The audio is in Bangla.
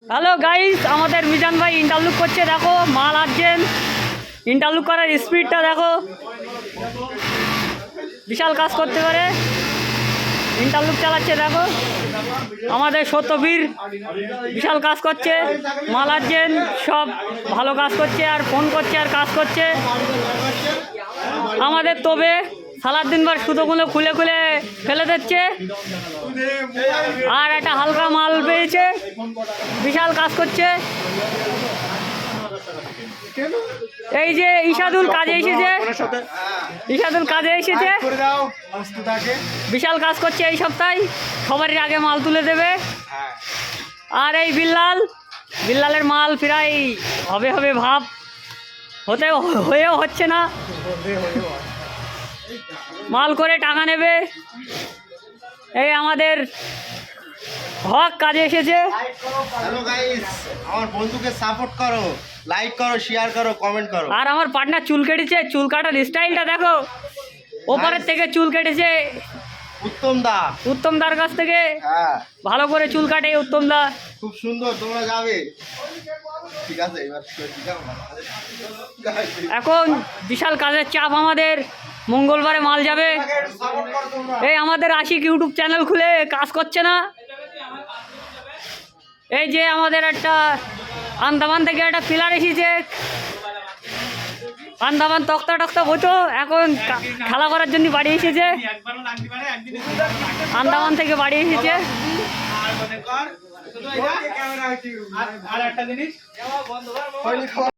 হ্যালো গাইস, আমাদের মিজান ভাই ইন্টারলুক করছে। দেখো মাল আসছেন, ইন্টারলুক করার স্পিডটা দেখো, বিশাল কাজ করতে পারে। ইন্টারলুক চালাচ্ছে দেখো আমাদের সত্যবীর, বিশাল কাজ করছে। মাল আসছেন সব ভালো কাজ করছে, আর ফোন করছে আর কাজ করছে। আমাদের তবে সালার দিনবার সুতোগুলো খুলে খুলে ফেলে দিচ্ছে, আর একটা হালকা মাল পেয়েছে, বিশাল কাজ করছে। এই যে ইশাদুল কাজে এসেছে, ইশাদুল কাজে এসেছে, বিশাল কাজ করছে এই সপ্তাহে। সবারই আগে মাল তুলে দেবে। আর এই বিল্লালের মাল প্রায় হবে হবে ভাব, হয়েও হচ্ছে না। মাল করে টাকা নেবে। এই আমাদের হক কাজে এসেছে। হ্যালো গাইস, আমার বন্ধুকে সাপোর্ট করো, লাইক করো, শেয়ার করো, কমেন্ট করো। আর আমার পার্টনার চুল কেটেছে, চুল কাটার স্টাইলটা দেখো, ওপারের থেকে চুল কেটেছে উত্তম দার কাছ থেকে। হ্যাঁ, ভালো করে চুল কাটে উত্তম দা, খুব সুন্দর। তোমরা যাবে? ঠিক আছে, এবার এখন বিশাল কাজের চাপ আমাদের। মঙ্গলবারে মাল যাবে। এই আমাদের আশিক ইউটিউব চ্যানেল খুলে কাজ করছে না। এই যে আমাদের একটা আন্দামান থেকে একটা পিলার এসেছে, আন্দামান তক্তা টক্তা বইতো, এখন খেলা করার জন্য বাড়ি এসেছে। আন্দামান থেকে বাড়ি এসেছে। আর একটা জিনিস